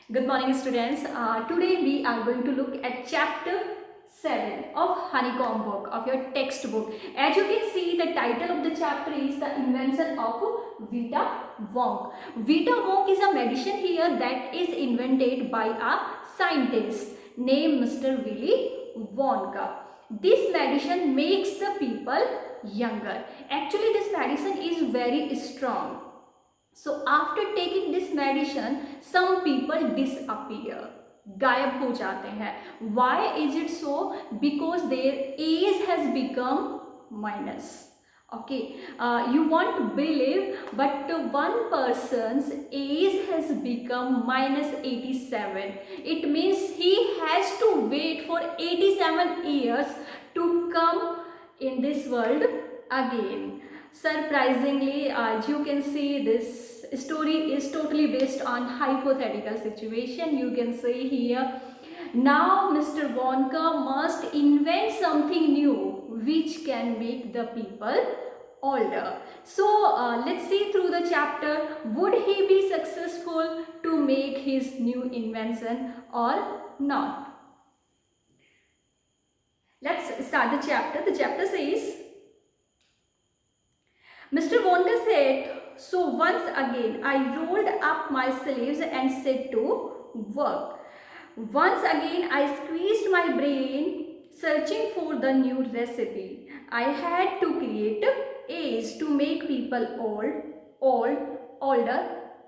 Good morning, students. Today we are going to look at chapter 7 of Honeycomb book of your textbook. As you can see, the title of the chapter is The Invention of Vita Wonk. Vita Wonk is a medicine here that is invented by a scientist named Mr. Willy Wonka. This medicine makes the people younger. Actually, this medicine is very strong. So after taking this medicine, some people disappear, गायब हो जाते हैं. Why is it so? Because their age has become minus. Okay, you won't believe, but one person's age has become minus 87. It means he has to wait for 87 years to come in this world again. Surprisingly, as you can see, this story is totally based on hypothetical situation. You can see here, now Mr. Wonka must invent something new which can make the people older. So let's see through the chapter. Would he be successful to make his new invention or not? Let's start the chapter. The chapter says, Mr. Wonka said, so once again I rolled up my sleeves and set to work. Once again I squeezed my brain searching for the new recipe. I had to create age to make people older,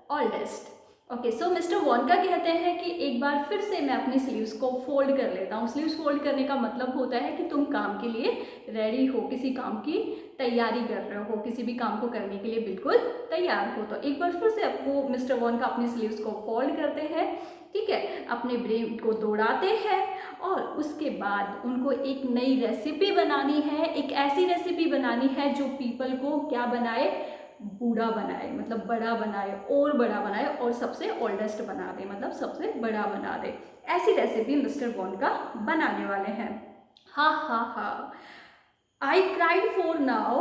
oldest. Okay, so mister Wonka कहते हैं कि एक बार फिर से मैं अपनी sleeves को fold कर लेता हूँ. स्लीव्स फोल्ड करने का मतलब होता है कि तुम काम के लिए रेडी हो, किसी काम की तैयारी कर रहे हो, किसी भी काम को करने के लिए बिल्कुल तैयार हो. तो एक बार फिर से वो मिस्टर वॉनका अपनी स्लीव्स को फोल्ड करते हैं, ठीक है, अपने ब्रेन को दौड़ाते हैं और उसके बाद उनको एक नई रेसिपी बनानी है. एक ऐसी रेसिपी बनानी है जो पीपल को क्या बनाए, बूढ़ा बनाए, मतलब बड़ा बनाए और बड़ा बनाए और सबसे ओल्डेस्ट बना दे, मतलब सबसे बड़ा बना दे. ऐसी रेसिपी मिस्टर वॉनका बनाने वाले हैं. हा हा हा, I cried, for now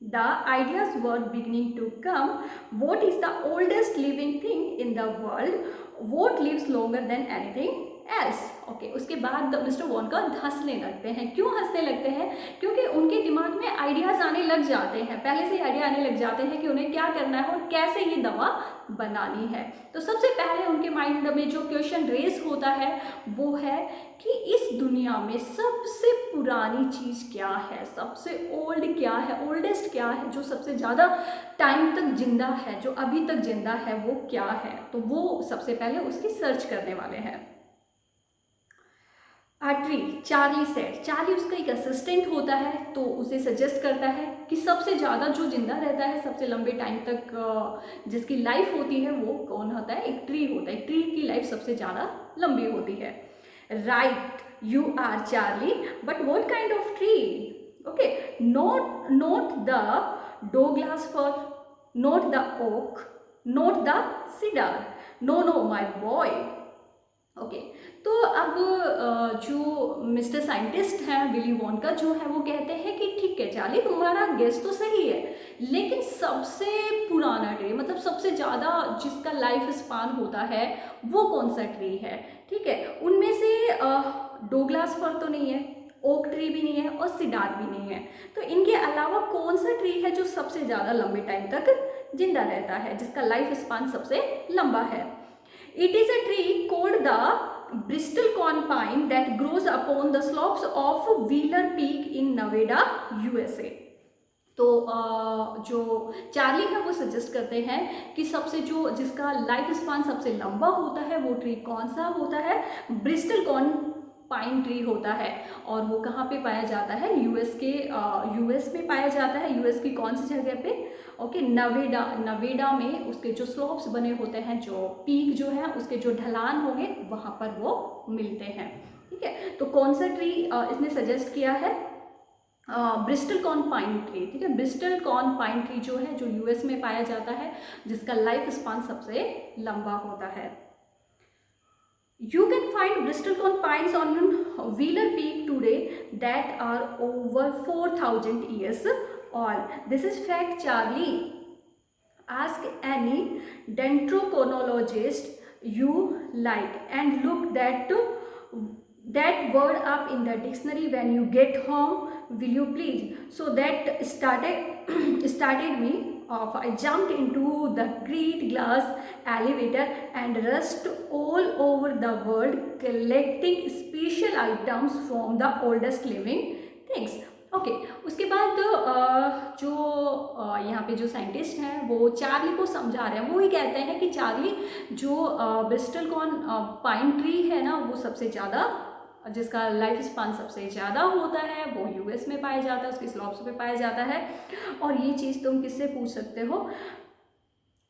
the ideas were beginning to come. What is the oldest living thing in the world? What lives longer than anything else? Okay, उसके बाद मिस्टर वॉनका हंसने लगते हैं. क्यों हंसने लगते हैं? क्योंकि उनके दिमाग में आइडियाज़ आने लग जाते हैं, पहले से ही आइडिया आने लग जाते हैं कि उन्हें क्या करना है और कैसे ये दवा बनानी है. तो सबसे पहले उनके माइंड में जो क्वेश्चन रेज होता है वो है कि इस दुनिया में सबसे पुरानी चीज़ क्या है, सबसे ओल्ड क्या है, ओल्डेस्ट क्या है, जो सबसे ज़्यादा टाइम तक जिंदा है, जो अभी तक जिंदा है, वो क्या है. तो वो सबसे पहले उसकी सर्च करने वाले हैं. Tree, Charlie said. चार्ली उसका एक असिस्टेंट होता है, तो उसे सजेस्ट करता है कि सबसे ज़्यादा जो जिंदा रहता है, सबसे लंबे टाइम तक जिसकी लाइफ होती है वो कौन होता है, एक ट्री होता है. एक ट्री की लाइफ सबसे ज़्यादा लंबी होती है. Right, you are Charlie, but what kind of tree? Okay, not the Douglas fir, not the oak, not the cedar, no my boy. Okay, तो अब जो मिस्टर साइंटिस्ट हैं विली वॉनका जो है वो कहते हैं कि ठीक है चार्ली, तुम्हारा गेस तो सही है, लेकिन सबसे पुराना ट्री, मतलब सबसे ज़्यादा जिसका लाइफ स्पान होता है वो कौन सा ट्री है. ठीक है, उनमें से डोग्लास फर तो नहीं है, ओक ट्री भी नहीं है और सिडार भी नहीं है. तो इनके अलावा कौन सा ट्री है जो सबसे ज़्यादा लंबे टाइम तक जिंदा रहता है, जिसका लाइफ स्पान सबसे लंबा है. It is a tree called the Bristol corn pine that grows upon the slopes of Wheeler Peak in Nevada, USA. तो जो चार्ली है वो सजेस्ट करते हैं कि सबसे जो जिसका लाइफ स्पान सबसे लंबा होता है वो ट्री कौन सा होता है, ब्रिस्टल कॉर्न पाइन ट्री होता है. और वो कहाँ पे पाया जाता है, यूएस में पाया जाता है. यूएस की कौन सी जगह पे? ओके, नवेडा में उसके जो स्लोप्स बने होते हैं, जो पीक जो है उसके जो ढलान होंगे वहाँ पर वो मिलते हैं. ठीक है, तो कौन सा ट्री इसने सजेस्ट किया है, ब्रिस्टल कॉर्न पाइन ट्री. ठीक है, ब्रिस्टल कॉर्न पाइन ट्री जो है, जो यूएस में पाया जाता है, जिसका लाइफ स्पान सबसे लंबा होता है. You can find Bristol corn pines on Wheeler Peak today that are over 4,000 years old. This is fact, Charlie. Ask any dendrochronologist you like and look that word up in the dictionary when you get home, will you please? So that started me off. I jumped into the great glass elevator and rushed all over the world collecting special items from the oldest living things. Okay उसके बाद जो यहाँ पे जो scientist हैं वो Charlie को समझा रहे हैं। वो ही कहते हैं कि चार्ली, जो ब्रिस्टल कॉर्न पाइन ट्री है ना, वो सबसे ज़्यादा, जिसका लाइफ स्पान सबसे ज़्यादा होता है, वो यूएस में पाया जाता है, उसके स्लॉप्स पे पाया जाता है। और ये चीज़ तुम किससे पूछ सकते हो?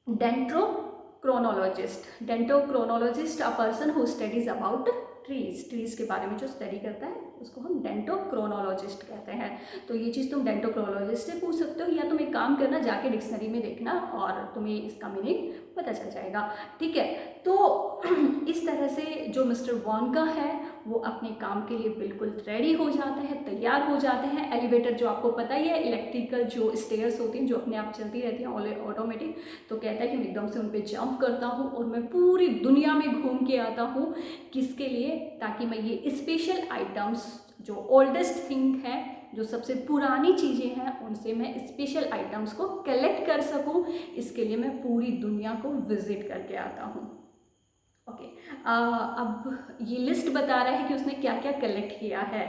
Dendrochronologist a person who studies about trees के बारे में जो स्टडी करता है उसको हम डेंटोक्रोनोलॉजिस्ट कहते हैं। तो ये चीज़ तुम डेंटोक्रोनोलॉजिस्ट से पूछ सकते हो, या तुम एक काम करना, जाके डिक्शनरी में देखना और तुम्हें इसका मीनिंग पता चल जाएगा। ठीक है, तो इस तरह से जो मिस्टर वॉन्का है वो अपने काम के लिए बिल्कुल रेडी हो जाते हैं, तैयार हो जाते हैं। एलिवेटर जो आपको पता ही है, इलेक्ट्रिकल जो स्टेयर्स होती हैं जो अपने आप चलती रहती हैं, ऑटोमेटिक, तो कहता है कि मैं एकदम से उन पर जंप करता हूँ और मैं पूरी दुनिया में घूम के आता हूँ। किसके लिए? ताकि मैं ये स्पेशल आइटम्स, जो ओल्डेस्ट थिंग है, जो सबसे पुरानी चीज़ें हैं, उनसे मैं स्पेशल आइटम्स को कलेक्ट कर सकूं। इसके लिए मैं पूरी दुनिया को विजिट करके आता हूं। ओके, अब ये लिस्ट बता रहा है कि उसने क्या क्या कलेक्ट किया है।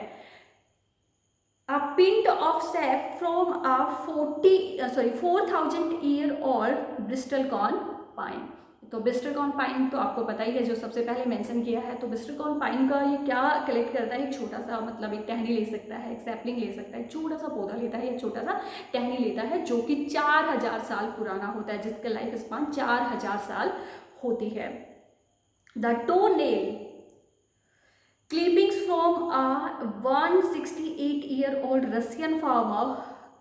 A pint of sap from a 4,000 year old Bristol corn pine। तो ब्रिस्टल कॉर्न पाइन तो आपको पता ही है, जो सबसे पहले मेंशन किया है। तो ब्रिस्टल कॉर्न पाइन का ये क्या कलेक्ट करता है? एक छोटा सा, मतलब एक टहनी ले सकता है, एक सैपलिंग ले सकता है, छोटा सा पौधा लेता है या छोटा सा टहनी लेता है, जो कि 4000 साल पुराना होता है, जिसका लाइफ स्पान 4000 साल होती है। The toe nail clippings from a 168-year-old Russian farmer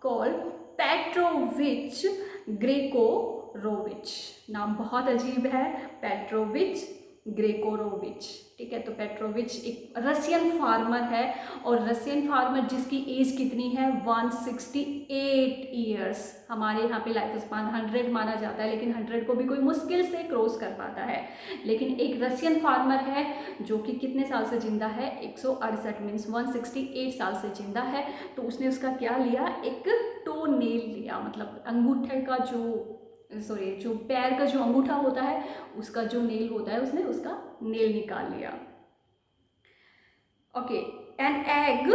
called Petrovich Gregorovich। नाम बहुत अजीब है, पेट्रोविच ग्रेगोरोविच। ठीक है, तो पेट्रोविच एक रशियन फार्मर है, और रशियन फार्मर जिसकी एज कितनी है? 168 ईयर्स। हमारे यहाँ पे लाइफ स्पान 100 माना जाता है, लेकिन 100 को भी कोई मुश्किल से क्रॉस कर पाता है। लेकिन एक रशियन फार्मर है जो कि कितने साल से जिंदा है? 168 मीन्स 168 साल से जिंदा है। तो उसने उसका क्या लिया? एक टो नेल लिया, मतलब अंगूठे का जो पैर का जो अंगूठा होता है उसका जो नेल होता है, उसने उसका नेल निकाल लिया। Okay, an egg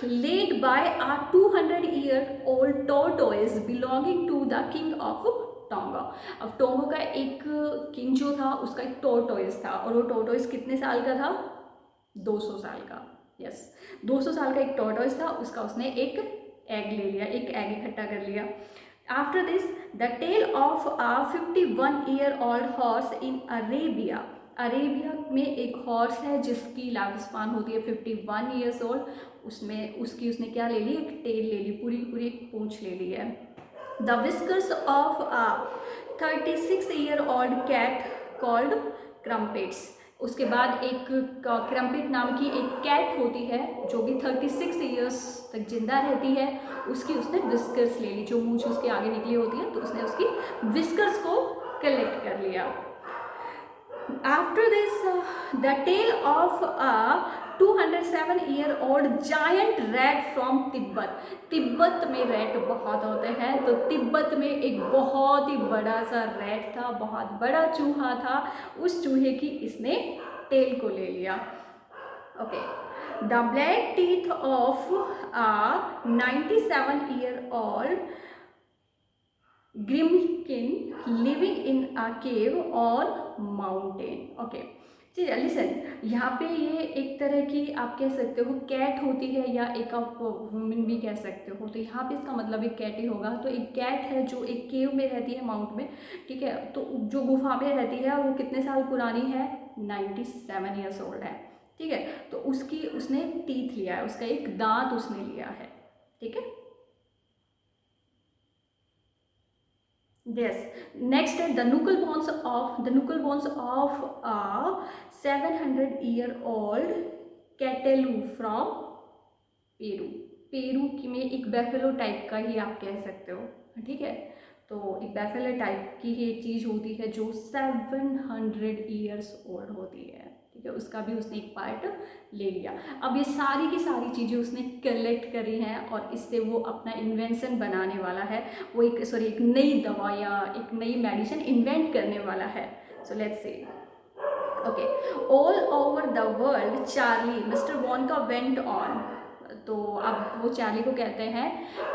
led by a 200-year-old tortoise belonging to the king of टोंगो। अब टोंगो का एक किंग जो था, उसका एक टोर्टोइस था, और वो टोर्टोइस कितने साल का था? 200 साल का। यस, 200 साल का एक टोर्टोइस था, उसका उसने एक एग ले लिया, एक एग इकट्ठा कर लिया। After this, the tale of a 51-year-old horse in Arabia। Arabia में एक हॉर्स है जिसकी लाइफ स्पान होती है 51 ईयर्स ओल्ड। उसमें उसने क्या ले ली? एक टेल ले ली, पूरी पूरी एक पूंछ ले ली है। The whiskers of a 36-year-old cat called Crumpets. उसके बाद एक क्रम्पेट नाम की एक कैट होती है जो कि 36 ईयर्स तक जिंदा रहती है। उसकी उसने विस्कर्स ले ली, जो मूंछ उसके आगे निकली होती है, तो उसने उसकी विस्कर्स को कलेक्ट कर लिया। After this, the tale of a 207-year-old giant rat from Tibet. Tibet में रैट बहुत होते हैं, तो तिब्बत में एक बहुत ही बड़ा सा रैट था, बहुत बड़ा चूहा था। उस चूहे की इसने टेल को ले लिया। Okay, the black teeth of a 97-year-old Grimkin living in a cave और माउंटेन। ओके, चलिए लिसन, यहाँ पे ये एक तरह की आप कह सकते हो कैट होती है, या एक आप वुमेन भी कह सकते हो। तो यहाँ पे इसका मतलब एक कैट ही होगा। तो एक कैट है जो एक केव में रहती है, माउंट में। ठीक है, तो जो गुफा में रहती है, वो कितने साल पुरानी है? 97 ईयर्स ओल्ड है। ठीक है, तो उसने टीथ लिया है, उसका एक दांत उसने लिया है। ठीक है, yes, next the knuckle bones of a 700-year-old cataloo from Peru. Peru की में एक बेफेलो टाइप का ही आप कह सकते हो। ठीक है, तो एक बैफेलर टाइप की ही एक चीज़ होती है जो 700 ईयर्स ओल्ड होती है, ठीक है। उसका भी उसने एक पार्ट ले लिया। अब ये सारी की सारी चीज़ें उसने कलेक्ट करी हैं और इससे वो अपना इन्वेंशन बनाने वाला है, वो एक नई दवा या एक नई मेडिसिन इन्वेंट करने वाला है। So let's see. Okay, all over the world Charlie mister Wonka went on. तो अब वो चार्ली को कहते हैं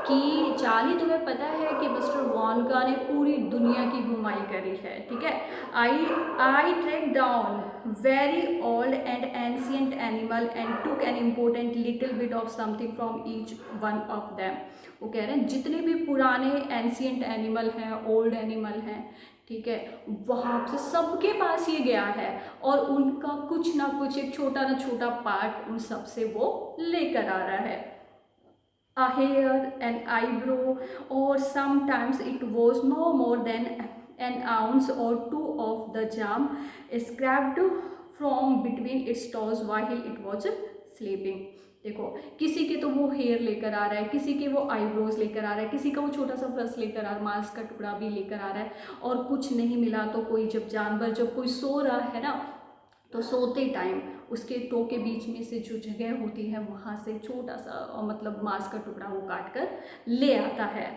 कि चार्ली तुम्हें पता है कि मिस्टर वॉनका ने पूरी दुनिया की घुमाई करी है, ठीक है। I track down very old and ancient animal and took an important little bit of something from each one of them. वो कह रहे हैं जितने भी पुराने एंशियंट एनिमल हैं, ओल्ड एनिमल हैं, ठीक है, वहाँ से सबके पास ये गया है और उनका कुछ ना कुछ एक छोटा ना छोटा पार्ट उन सब से वो लेकर आ रहा है। A hair, an eyebrow, or sometimes it was no more than an ounce or two of the jam scraped from between its toes while it was sleeping। देखो, किसी के तो वो हेयर लेकर आ रहा है, किसी के वो आईब्रोज लेकर आ रहा है, किसी का वो छोटा सा ब्रश लेकर आ रहा है, मांस का टुकड़ा भी लेकर आ रहा है, और कुछ नहीं मिला तो कोई जब जानवर जब कोई सो रहा है ना, तो सोते टाइम उसके टो के बीच में से जो जगह होती है वहाँ से छोटा सा मतलब मांस का टुकड़ा वो काट कर ले आता है।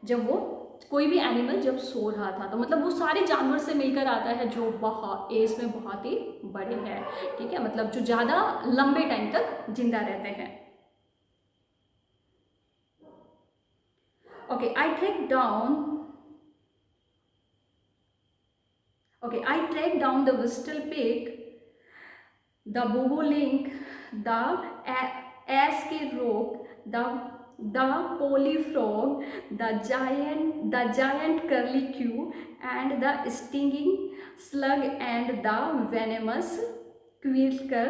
जब वो कोई भी एनिमल जब सो रहा था, तो मतलब वो सारे जानवर से मिलकर आता है जो बहुत एज में बहुत ही बड़े हैं, ठीक है, मतलब जो ज़्यादा लंबे टाइम तक जिंदा रहते हैं। Okay, I track down the whistle pig, the bobolink, the askerock, the polyfrog, the giant curlicue, and the stinging slug, and the venomous quirker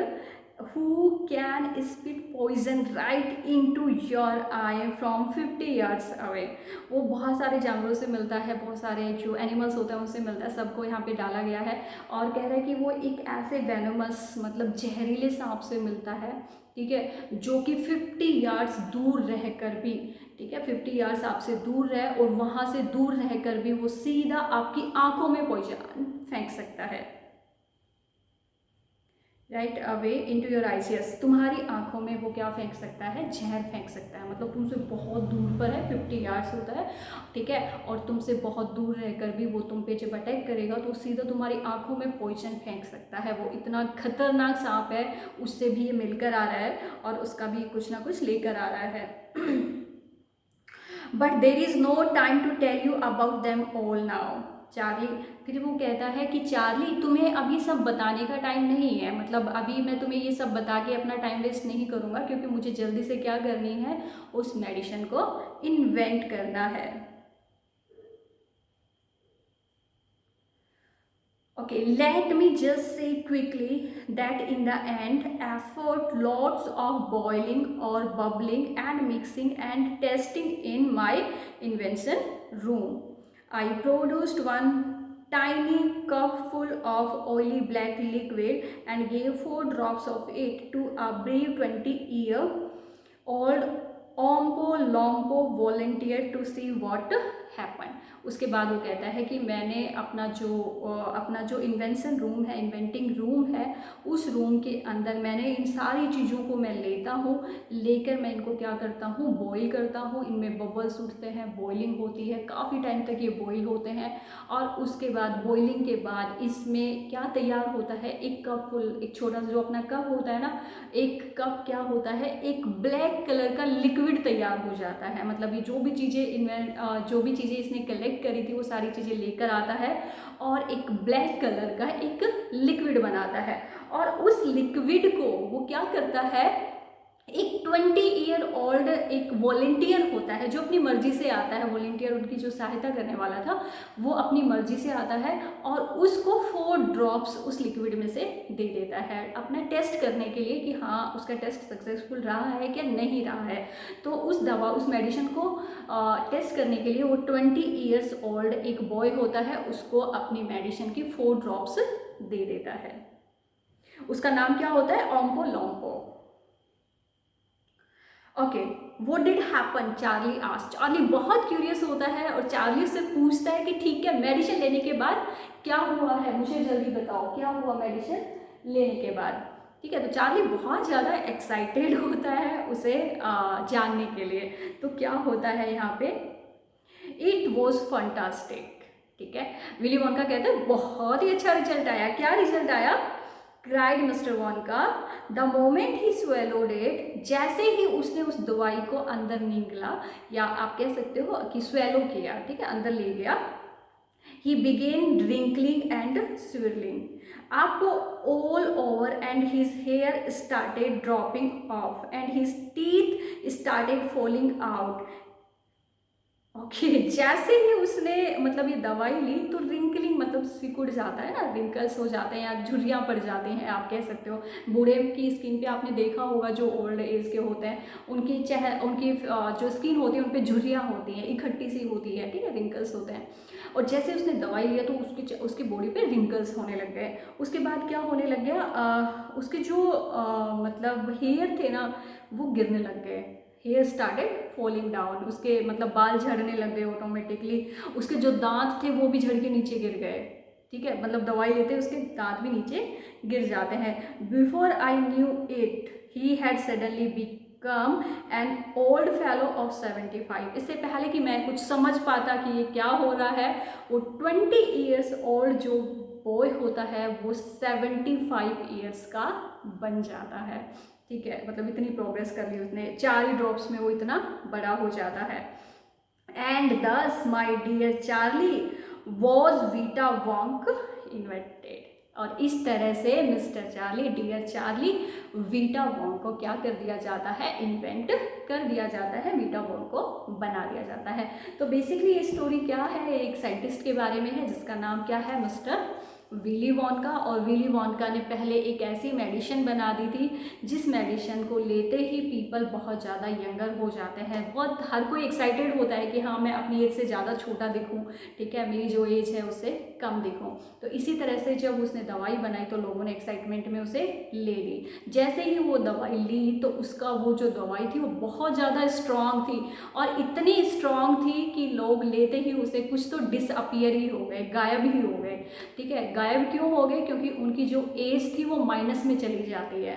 who can spit poison right into your eye from 50 yards away। वो बहुत सारे जानवरों से मिलता है, बहुत सारे जो एनिमल्स होते हैं उनसे मिलता है, सबको यहाँ पे डाला गया है और कह रहा है कि वो एक ऐसे वेनमस मतलब जहरीले सांप से मिलता है, ठीक है, जो कि 50 यार्ड्स दूर रहकर भी, ठीक है, 50 यार्ड्स आपसे दूर रहे और वहाँ से दूर रहकर भी वो सीधा आपकी आंखों में पॉइजन फेंक सकता है, right away into your eyes. Yes, तुम्हारी आंखों में वो क्या फेंक सकता है, जहर फेंक सकता है, मतलब तुमसे बहुत दूर पर है, 50 यार्ड्स होता है, ठीक है, और तुमसे बहुत दूर रहकर भी वो तुम पे जब अटैक करेगा तो सीधा तुम्हारी आंखों में पॉइजन फेंक सकता है। वो इतना खतरनाक सांप है, उससे भी ये मिलकर आ रहा है और उसका भी कुछ ना कुछ लेकर आ रहा है। But there is no time to tell you about them all now Charlie. फिर वो कहता है कि चार्ली तुम्हें अभी सब बताने का टाइम नहीं है, मतलब अभी मैं तुम्हें ये सब बता के अपना टाइम वेस्ट नहीं करूँगा, क्योंकि मुझे जल्दी से क्या करनी है, उस मेडिसिन को इन्वेंट करना है। Okay, let me just say quickly that in the end, effort, lots of boiling or bubbling and mixing and testing in my invention room, I produced one tiny cup full of oily black liquid and gave 4 drops of it to a brave 20-year-old Oompa Loompa volunteer to see what happen. उसके बाद वो कहता है कि मैंने अपना जो invention room है, इन्वेंटिंग रूम है, उस रूम के अंदर मैंने इन सारी चीज़ों को मैं लेता हूँ, लेकर मैं इनको क्या करता हूँ, बॉईल करता हूँ, इनमें बबल्स उठते हैं, बॉइलिंग होती है, काफ़ी टाइम तक ये बॉईल होते हैं और उसके बाद बॉइलिंग के बाद इसमें क्या तैयार होता है, एक कप फुल, एक छोटा सा जो अपना कप होता है ना, एक कप क्या होता है, एक ब्लैक कलर का लिक्विड तैयार हो जाता है। मतलब ये जो भी चीज़ें इसने कलेक्ट करी थी वो सारी चीज़ें लेकर आता है और एक ब्लैक कलर का एक लिक्विड बनाता है और उस लिक्विड को वो क्या करता है, एक 20-year-old एक वॉलेंटियर होता है जो अपनी मर्जी से आता है, वॉलेंटियर उनकी जो सहायता करने वाला था वो अपनी मर्जी से आता है और उसको 4 ड्रॉप्स उस लिक्विड में से दे देता है अपना टेस्ट करने के लिए कि हाँ उसका टेस्ट सक्सेसफुल रहा है क्या नहीं रहा है। तो उस मेडिसिन को टेस्ट करने के लिए वो 20 years old एक बॉय होता है, उसको अपनी मेडिसिन की 4 ड्रॉप्स दे देता है। उसका नाम क्या होता है, Oompa Loompa. Okay, what did happen, Charlie asked. Charlie बहुत क्यूरियस होता है और चार्ली से पूछता है कि ठीक है, मेडिसिन लेने के बाद क्या हुआ है, मुझे जल्दी बताओ क्या हुआ मेडिसिन लेने के बाद। ठीक है, तो चार्ली बहुत ज़्यादा एक्साइटेड होता है उसे जानने के लिए। तो क्या होता है यहाँ पे, इट वॉज फंटास्टिक। ठीक है, विली वोंका कहते हैं बहुत ही अच्छा रिजल्ट आया। क्या रिजल्ट आया, cried mister Wonka the moment he swallowed it. जैसे ही उसने उस दवाई को अंदर निगला, या आप कह सकते हो कि स्वेलो किया, ठीक है, अंदर ले गया, he began wrinkling and swirling up all over and his hair started dropping off and his teeth started falling out। Okay जैसे ही उसने मतलब ये दवाई ली तो रिंकलिंग मतलब सिकुड़ जाता है ना, रिंकल्स हो जाते हैं या झुर्रियाँ पड़ जाती हैं, आप कह सकते हो। बूढ़े की स्किन पे आपने देखा होगा, जो ओल्ड एज के होते हैं उनकी जो स्किन होती है उन पर झुर्रियाँ होती हैं, इकट्ठी सी होती है, ठीक है, रिंकल्स होते हैं। और जैसे उसने दवाई लिया तो उसकी बॉडी पे रिंकल्स होने लग गए। उसके बाद क्या होने लग गया, उसके जो मतलब हेयर थे ना वो गिरने लग गए, हेयर स्टार्टेड फॉलिंग डाउन, उसके मतलब बाल झड़ने लग गए ऑटोमेटिकली। उसके जो दांत थे वो भी झड़ के नीचे गिर गए। ठीक है, मतलब दवाई लेते उसके दांत भी नीचे गिर जाते हैं। Before I knew it he had suddenly become an old fellow of 75। इससे पहले कि मैं कुछ समझ पाता कि ये क्या हो रहा है, वो 20 ईयर्स ओल्ड जो बॉय होता है वो 75 ईयर्स का बन जाता है। ठीक है, मतलब इतनी प्रोग्रेस कर ली उसने, 4 ही ड्रॉप्स में वो इतना बड़ा हो जाता है। And this my dear Charlie was Vita Wonk invented. और इस तरह से mister Charlie, dear Charlie, Vita Wonk को क्या कर दिया जाता है, इन्वेंट कर दिया जाता है, वीटा वॉन्क को बना दिया जाता है। तो बेसिकली ये स्टोरी क्या है, एक साइंटिस्ट के बारे में है जिसका नाम क्या है, मिस्टर विली वोंका। और विली वोंका ने पहले एक ऐसी मेडिसिन बना दी थी जिस मेडिसिन को लेते ही पीपल बहुत ज़्यादा यंगर हो जाते हैं। बहुत हर कोई एक्साइटेड होता है कि हाँ मैं अपनी एज से ज़्यादा छोटा दिखूँ, ठीक है, मेरी जो एज है उससे कम दिखूँ। तो इसी तरह से जब उसने दवाई बनाई तो लोगों ने एक्साइटमेंट में उसे ले ली। जैसे ही वो दवाई ली तो उसका वो जो दवाई थी वो बहुत ज़्यादा स्ट्रॉन्ग थी, और इतनी स्ट्रॉन्ग थी कि लोग लेते ही उसे कुछ तो डिसअपियर ही हो गए, गायब ही हो गए। ठीक है, गायब क्यों हो गए, क्योंकि उनकी जो एज थी वो माइनस में चली जाती है।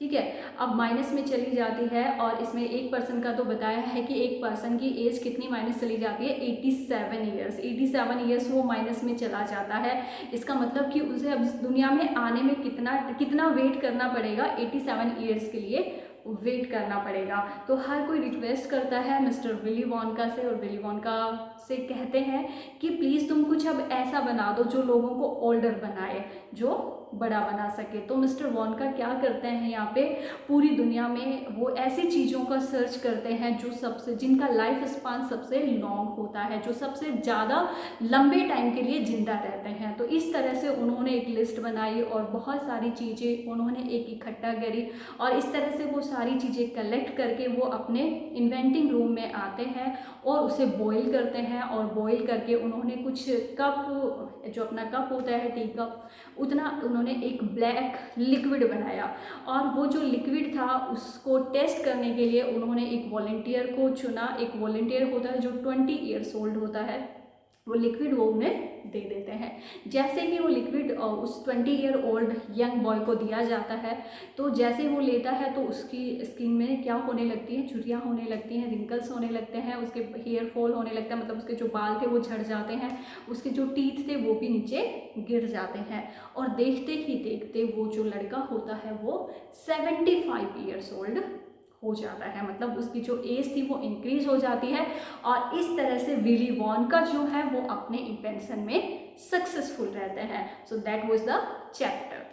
ठीक है, अब माइनस में चली जाती है, और इसमें एक पर्सन का तो बताया है कि एक पर्सन की एज कितनी माइनस चली जाती है, 87 ईयर्स। 87 ईयर्स वो माइनस में चला जाता है। इसका मतलब कि उसे अब इस दुनिया में आने में कितना वेट करना पड़ेगा, 87 ईयर्स के लिए वेट करना पड़ेगा। तो हर कोई रिक्वेस्ट करता है मिस्टर विली वोंका से, और विली वोंका से कहते हैं कि प्लीज़ तुम कुछ अब ऐसा बना दो जो लोगों को ओल्डर बनाए, जो बड़ा बना सके। तो मिस्टर वोंका क्या करते हैं, यहाँ पे पूरी दुनिया में वो ऐसी चीज़ों का सर्च करते हैं जिनका लाइफ स्पान सबसे लॉन्ग होता है, जो सबसे ज़्यादा लंबे टाइम के लिए जिंदा रहते हैं। तो इस तरह से उन्होंने एक लिस्ट बनाई और बहुत सारी चीज़ें उन्होंने एक इकट्ठा करी, और इस तरह से वो सारी चीज़ें कलेक्ट करके वो अपने इन्वेंटिंग रूम में आते हैं और उसे बॉईल करते हैं। और बॉईल करके उन्होंने कुछ कप, जो अपना कप होता है टी कप, उतना उन्होंने एक ब्लैक लिक्विड बनाया। और वो जो लिक्विड था उसको टेस्ट करने के लिए उन्होंने एक वॉलंटियर को चुना। एक वॉलंटियर होता है जो 20 ईयर्स ओल्ड होता है, वो लिक्विड वो उन्हें दे देते हैं। जैसे ही वो लिक्विड उस 20 ईयर ओल्ड यंग बॉय को दिया जाता है, तो जैसे वो लेता है तो उसकी स्किन में क्या होने लगती है, झुर्रियाँ होने लगती हैं, रिंकल्स होने लगते हैं, उसके हेयर फॉल होने लगता है, मतलब उसके जो बाल थे वो झड़ जाते हैं, उसके जो टीथ थे वो भी नीचे गिर जाते हैं। और देखते ही देखते वो जो लड़का होता है वो 75 ईयर्स ओल्ड हो जाता है, मतलब उसकी जो एज थी वो इंक्रीज हो जाती है। और इस तरह से विली वोंका जो है वो अपने इन्वेंशन में सक्सेसफुल रहते हैं। So that was the chapter.